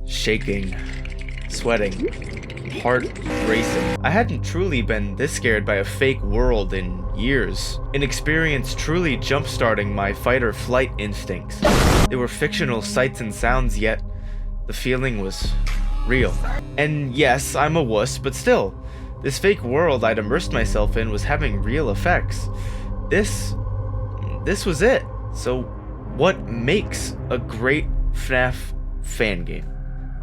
shaking, sweating, heart racing. I hadn't truly been this scared by a fake world in years. An experience truly jump-starting my fight-or-flight instincts. They were fictional sights and sounds, yet the feeling was real. And yes, I'm a wuss, but still, this fake world I'd immersed myself in was having real effects. This was it. So what makes a great FNAF fan game?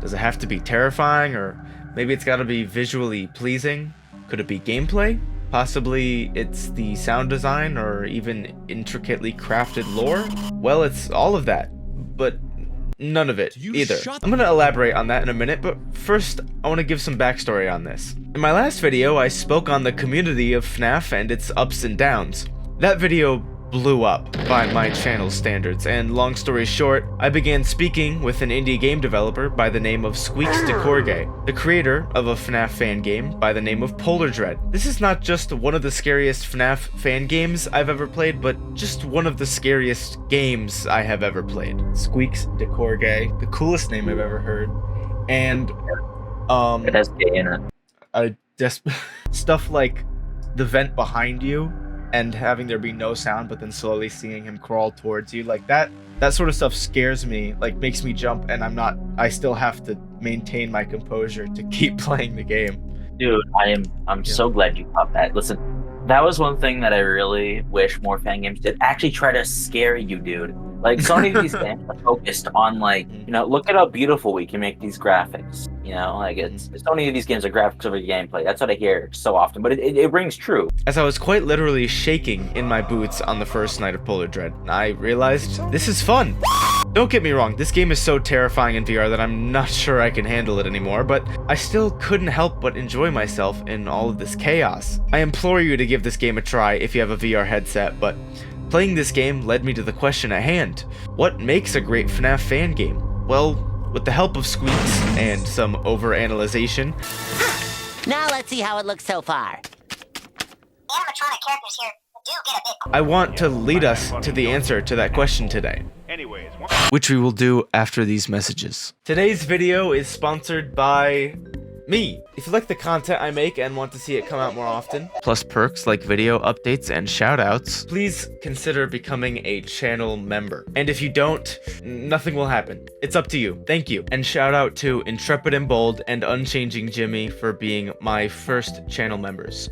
Does it have to be terrifying, or maybe it's gotta be visually pleasing? Could it be gameplay? Possibly it's the sound design, or even intricately crafted lore? Well, it's all of that, but none of it either. I'm gonna elaborate on that in a minute, but first I want to give some backstory on this. In my last video, I spoke on the community of FNAF and its ups and downs. That video blew up by my channel's standards, and long story short, I began speaking with an indie game developer by the name of Squeaks D'Corgeh, the creator of a FNAF fan game by the name of Polar Dread. This is not just one of the scariest FNAF fan games I've ever played, but just one of the scariest games I have ever played. Squeaks D'Corgeh, the coolest name I've ever heard, and it has gay in it. Just stuff like the vent behind you and having there be no sound, but then slowly seeing him crawl towards you, like that sort of stuff scares me, like makes me jump, and I still have to maintain my composure to keep playing the game. Dude, I'm so glad you caught that. Listen, that was one thing that I really wish more fan games did. Actually try to scare you, dude. Like, so many of these games are focused on, like, you know, look at how beautiful we can make these graphics. You know, like, so many of these games are graphics over gameplay. That's what I hear so often, but it rings true. As I was quite literally shaking in my boots on the first night of Polar Dread, I realized this is fun. Don't get me wrong, this game is so terrifying in VR that I'm not sure I can handle it anymore, but I still couldn't help but enjoy myself in all of this chaos. I implore you to give this game a try if you have a VR headset, but playing this game led me to the question at hand. What makes a great FNAF fan game? Well, with the help of Squeaks and some overanalyzation, now let's see how it looks so far. Animatronic characters here do get a bit. I want to lead us to the answer to that question today, which we will do after these messages. Today's video is sponsored by me. If you like the content I make and want to see it come out more often, plus perks like video updates and shoutouts, please consider becoming a channel member. And if you don't, nothing will happen. It's up to you. Thank you. And shout out to IntrepidandBold and TheUnchangingJimmy for being my first channel members.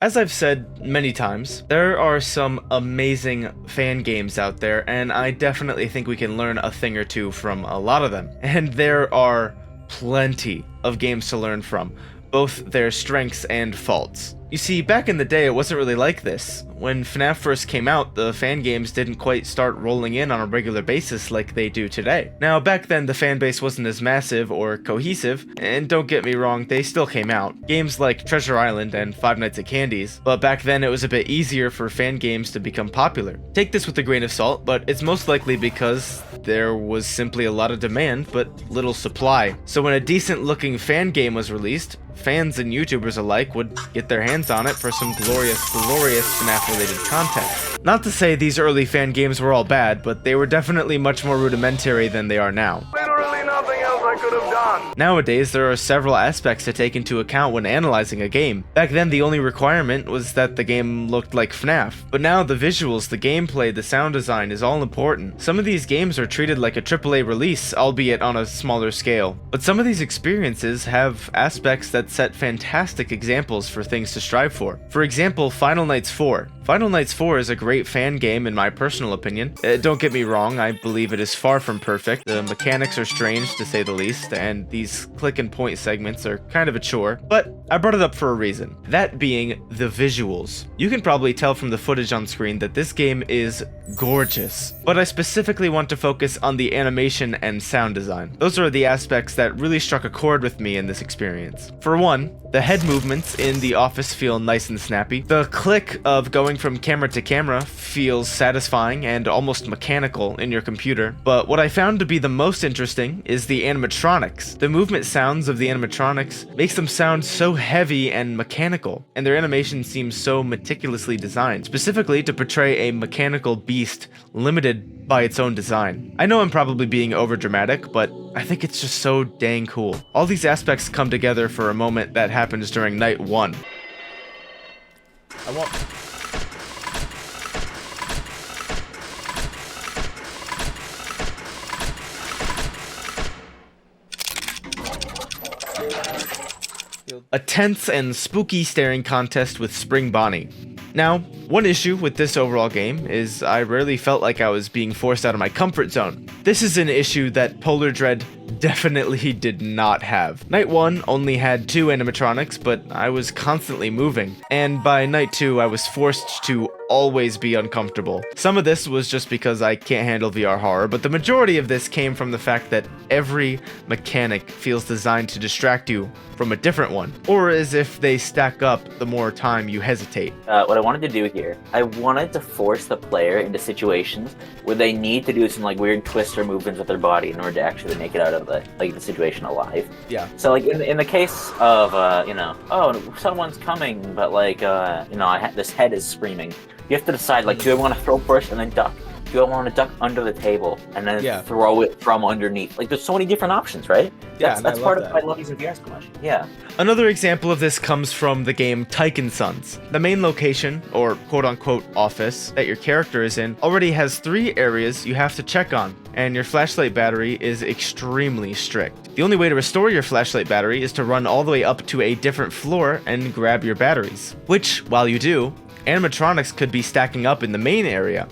As I've said many times, there are some amazing fan games out there, and I definitely think we can learn a thing or two from a lot of them. And there are plenty of games to learn from, both their strengths and faults. You see, back in the day, it wasn't really like this. When FNAF first came out, the fan games didn't quite start rolling in on a regular basis like they do today. Now, back then, the fan base wasn't as massive or cohesive, and don't get me wrong, they still came out. Games like Treasure Island and Five Nights at Candy's, but back then it was a bit easier for fan games to become popular. Take this with a grain of salt, but it's most likely because there was simply a lot of demand, but little supply. So when a decent-looking fan game was released, fans and YouTubers alike would get their hands on it for some glorious FNAF-related content. Not to say these early fan games were all bad, but they were definitely much more rudimentary than they are now. Literally nothing else I could have done. Nowadays, there are several aspects to take into account when analyzing a game. Back then, the only requirement was that the game looked like FNAF. But now, the visuals, the gameplay, the sound design is all important. Some of these games are treated like a AAA release, albeit on a smaller scale. But some of these experiences have aspects that set fantastic examples for things to strive for. For example, Final Nights 4. Final Nights 4 is a great fan game in my personal opinion. Don't get me wrong, I believe it is far from perfect. The mechanics are strange to say the least, and these click and point segments are kind of a chore, but I brought it up for a reason. That being the visuals. You can probably tell from the footage on screen that this game is gorgeous, but I specifically want to focus on the animation and sound design. Those are the aspects that really struck a chord with me in this experience. For one, the head movements in the office feel nice and snappy. The click of going from camera to camera feels satisfying and almost mechanical in your computer. But what I found to be the most interesting is the animatronics. The movement sounds of the animatronics makes them sound so heavy and mechanical, and their animation seems so meticulously designed, specifically to portray a mechanical beast limited by its own design. I know I'm probably being overdramatic, but I think it's just so dang cool. All these aspects come together for a moment that happens during night 1. I want... A tense and spooky staring contest with Spring Bonnie. Now, one issue with this overall game is I rarely felt like I was being forced out of my comfort zone. This is an issue that Polar Dread definitely did not have. Night 1 only had 2 animatronics, but I was constantly moving, and by night 2 I was forced to always be uncomfortable. Some of this was just because I can't handle VR horror, but the majority of this came from the fact that every mechanic feels designed to distract you from a different one, or as if they stack up the more time you hesitate. What I wanted to do here, I wanted to force the player into situations where they need to do some like weird twister movements with their body in order to actually make it out of the situation alive. Yeah. So like in the case of oh, someone's coming, but like this head is screaming. You have to decide, like, do I want to throw first and then duck? Do I want to duck under the table and then throw it from underneath? Like, there's so many different options, right? Yeah, that's part of why I love using VR so much. Yeah. Another example of this comes from the game Taiken Sons. The main location, or quote-unquote office, that your character is in already has 3 areas you have to check on, and your flashlight battery is extremely strict. The only way to restore your flashlight battery is to run all the way up to a different floor and grab your batteries. Which, while you do, animatronics could be stacking up in the main area.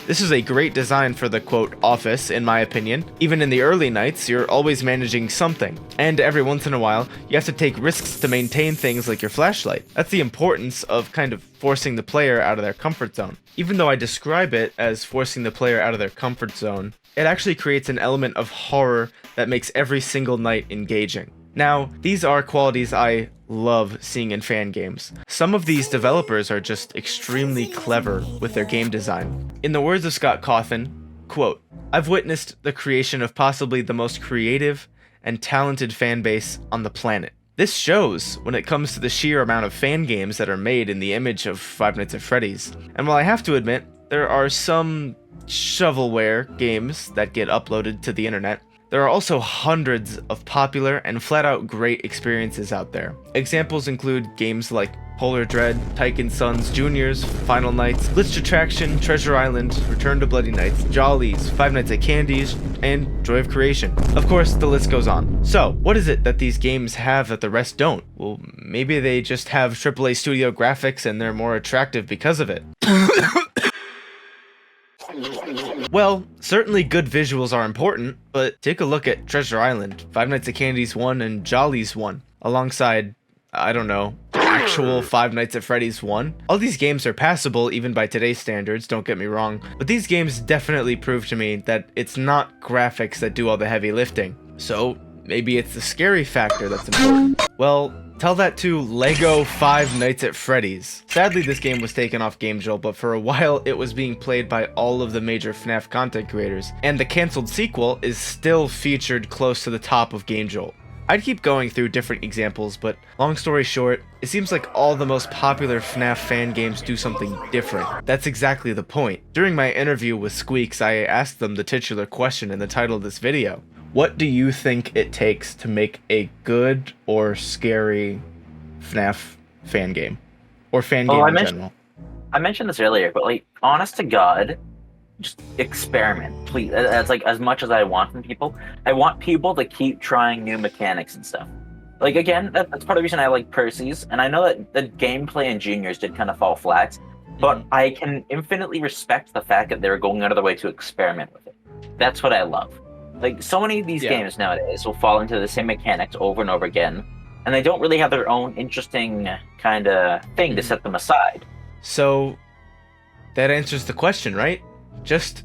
This is a great design for the quote office, in my opinion. Even in the early nights, you're always managing something, and every once in a while, you have to take risks to maintain things like your flashlight. That's the importance of kind of forcing the player out of their comfort zone. Even though I describe it as forcing the player out of their comfort zone, it actually creates an element of horror that makes every single night engaging. Now, these are qualities I love seeing in fan games. Some of these developers are just extremely clever with their game design. In the words of Scott Cawthon, quote, "I've witnessed the creation of possibly the most creative and talented fan base on the planet. This shows when it comes to the sheer amount of fan games that are made in the image of Five Nights at Freddy's. And while I have to admit, there are some shovelware games that get uploaded to the internet, there are also hundreds of popular and flat-out great experiences out there. Examples include games like Polar Dread, Taiken Sons Juniors, Final Nights, Glitched Attraction, Treasure Island, Return to Bloody Nights, Jollies, Five Nights at Candy's, and Joy of Creation. Of course, the list goes on. So, what is it that these games have that the rest don't? Well, maybe they just have AAA studio graphics and they're more attractive because of it. Well, certainly good visuals are important, but take a look at Treasure Island, Five Nights at Candy's 1 and Jolly's 1, alongside, I don't know, actual Five Nights at Freddy's 1. All these games are passable even by today's standards, don't get me wrong, but these games definitely prove to me that it's not graphics that do all the heavy lifting. So, maybe it's the scary factor that's important. Well, tell that to Lego Five Nights at Freddy's. Sadly, this game was taken off GameJolt, but for a while it was being played by all of the major FNAF content creators, and the cancelled sequel is still featured close to the top of GameJolt. I'd keep going through different examples, but long story short, it seems like all the most popular FNAF fan games do something different. That's exactly the point. During my interview with Squeaks, I asked them the titular question in the title of this video. What do you think it takes to make a good or scary FNAF fan game? Or fan game in general? I mentioned this earlier, but like, honest to God, just experiment, please. That's like as much as I want from people. I want people to keep trying new mechanics and stuff. Like, again, that's part of the reason I like Percy's, and I know that the gameplay in Juniors did kind of fall flat, but I can infinitely respect the fact that they were going out of their way to experiment with it. That's what I love. Like, so many of these games nowadays will fall into the same mechanics over and over again, and they don't really have their own interesting kind of thing to set them aside. So, that answers the question, right? Just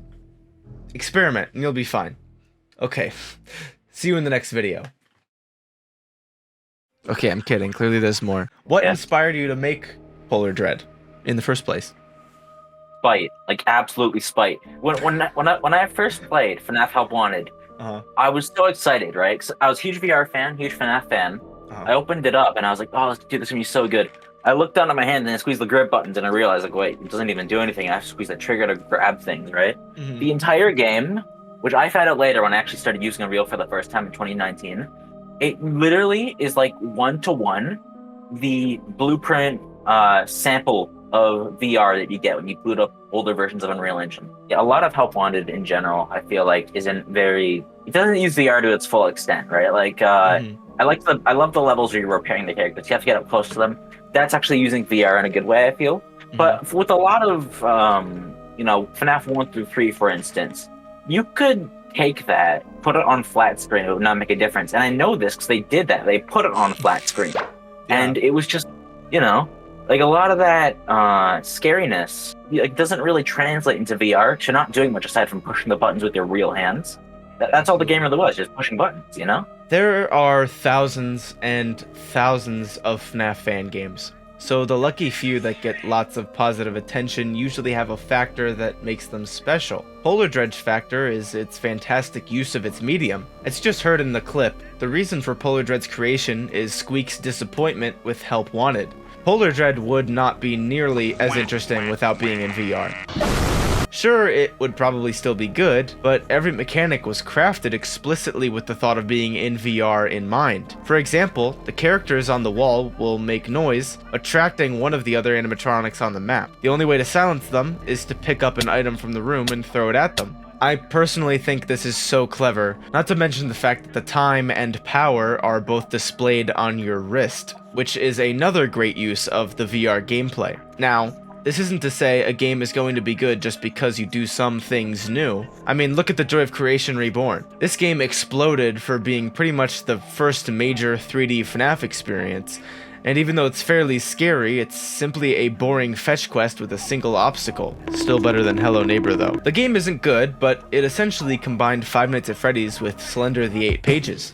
experiment, and you'll be fine. Okay, see you in the next video. Okay, I'm kidding. Clearly there's more. What inspired you to make Polar Dread in the first place? Spite, like absolutely spite. When I first played FNAF Help Wanted, I was so excited, right? 'Cause I was a huge VR fan, huge FNAF fan. I opened it up and I was like, oh, dude, this is gonna be so good. I looked down at my hand and I squeezed the grip buttons and I realized, like, wait, it doesn't even do anything. I have to squeeze the trigger to grab things, right? The entire game which I found out later when I actually started using Unreal for the first time in 2019. It literally is like 1-to-1 the blueprint sample of VR that you get when you boot up older versions of Unreal Engine. Yeah, a lot of Help Wanted in general, I feel like, isn't very. It doesn't use VR to its full extent, right? Like, I love the levels where you're repairing the characters. You have to get up close to them. That's actually using VR in a good way, I feel. But with a lot of, FNAF 1 through 3, for instance, you could take that, put it on flat screen, it would not make a difference. And I know this because they did that. They put it on flat screen. And it was just, like a lot of that scariness doesn't really translate into VR because you're not doing much aside from pushing the buttons with your real hands. That's all the game really was, just pushing buttons, There are thousands and thousands of FNAF fan games. So the lucky few that get lots of positive attention usually have a factor that makes them special. Polar Dredge factor is its fantastic use of its medium. It's just heard in the clip. The reason for Polar Dredge's creation is Squeaks' disappointment with Help Wanted. Polar Dredge would not be nearly as interesting without being in VR. Sure, it would probably still be good, but every mechanic was crafted explicitly with the thought of being in VR in mind. For example, the characters on the wall will make noise, attracting one of the other animatronics on the map. The only way to silence them is to pick up an item from the room and throw it at them. I personally think this is so clever, not to mention the fact that the time and power are both displayed on your wrist, which is another great use of the VR gameplay. Now, this isn't to say a game is going to be good just because you do some things new. I mean, look at The Joy of Creation Reborn. This game exploded for being pretty much the first major 3D FNAF experience, and even though it's fairly scary, it's simply a boring fetch quest with a single obstacle. Still better than Hello Neighbor though. The game isn't good, but it essentially combined Five Nights at Freddy's with Slender the 8 Pages.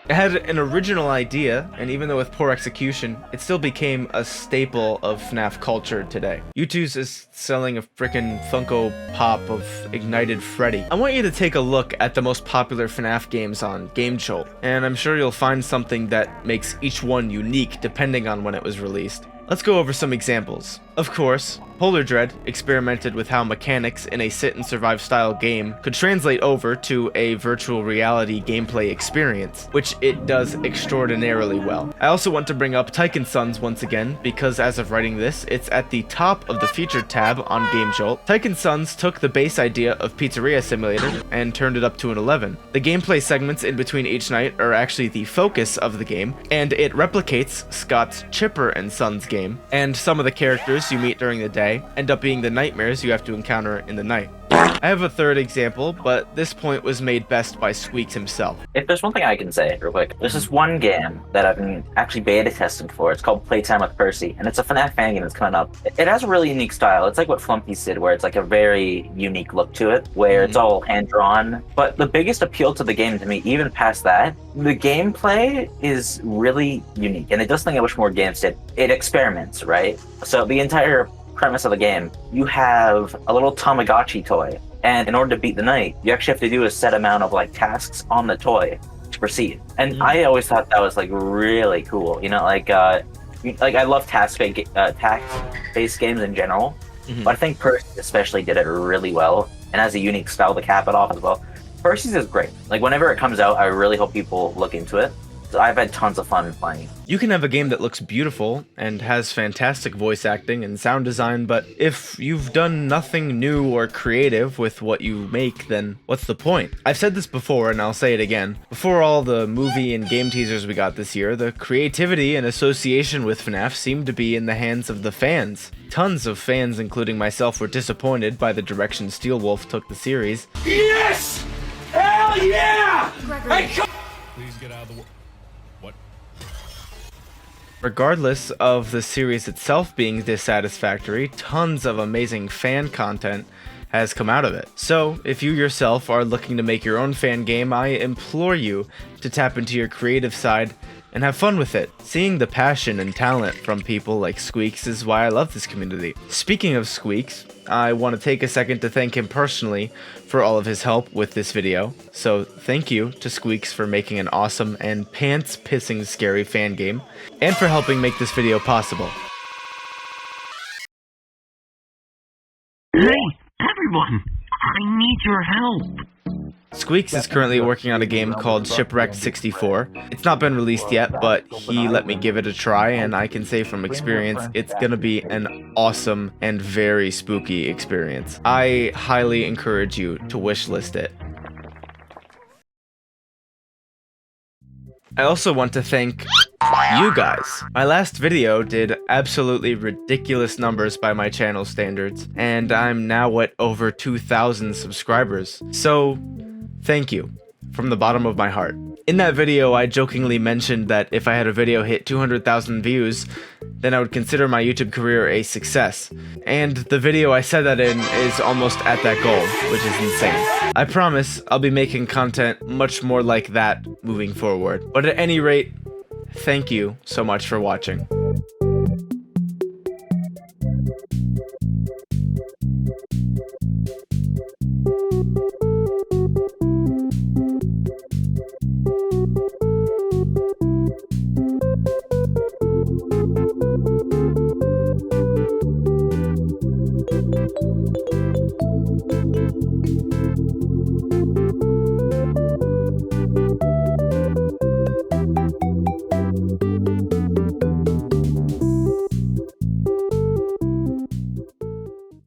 It had an original idea, and even though with poor execution, it still became a staple of FNAF culture today. U2's is selling a frickin' Funko Pop of Ignited Freddy. I want you to take a look at the most popular FNAF games on GameJolt, and I'm sure you'll find something that makes each one unique depending on when it was released. Let's go over some examples. Of course, Polar Dredge experimented with how mechanics in a sit-and-survive style game could translate over to a virtual reality gameplay experience, which it does extraordinarily well. I also want to bring up Tycoon Sons once again, because as of writing this, it's at the top of the featured tab on GameJolt. Tycoon Sons took the base idea of Pizzeria Simulator and turned it up to an 11. The gameplay segments in between each night are actually the focus of the game, and it replicates Scott's Chipper and Sons game, and some of the characters you meet during the day end up being the nightmares you have to encounter in the night. I have a third example, but this point was made best by Squeaks himself. If there's one thing I can say real quick, there's this one game that I've been actually beta testing for. It's called Playtime with Percy, and it's a FNAF fan game that's coming up. It has a really unique style. It's like what Flumpy's did, where it's like a very unique look to it, where it's all hand-drawn. But the biggest appeal to the game to me, even past that, the gameplay is really unique, and it does something I wish more games did. It experiments, right? So the entire premise of the game, you have a little Tamagotchi toy, and in order to beat the night, you actually have to do a set amount of tasks on the toy to proceed. And I always thought that was really cool. I love task-based games in general, but I think Percy especially did it really well, and has a unique style to cap it off as well. Percy's is great. Whenever it comes out, I really hope people look into it. I've had tons of fun playing. You can have a game that looks beautiful and has fantastic voice acting and sound design, but if you've done nothing new or creative with what you make, then what's the point? I've said this before and I'll say it again. Before all the movie and game teasers we got this year, the creativity and association with FNAF seemed to be in the hands of the fans. Tons of fans, including myself, were disappointed by the direction Steelwolf took the series. Yes! Hell yeah! Please get out of the way. What? Regardless of the series itself being dissatisfactory, tons of amazing fan content has come out of it. So, if you yourself are looking to make your own fan game, I implore you to tap into your creative side and have fun with it. Seeing the passion and talent from people like Squeaks is why I love this community. Speaking of Squeaks, I want to take a second to thank him personally for all of his help with this video. So thank you to Squeaks for making an awesome and pants-pissing scary fan game, and for helping make this video possible. Hey, everyone! I need your help. Squeaks is currently working on a game called Shipwrecked 64. It's not been released yet, but he let me give it a try, and I can say from experience, it's gonna be an awesome and very spooky experience. I highly encourage you to wishlist it. I also want to thank you guys. My last video did absolutely ridiculous numbers by my channel standards, and I'm now at over 2,000 subscribers. So, thank you from the bottom of my heart. In that video, I jokingly mentioned that if I had a video hit 200,000 views, then I would consider my YouTube career a success. And the video I said that in is almost at that goal, which is insane. I promise I'll be making content much more like that moving forward. But at any rate, thank you so much for watching.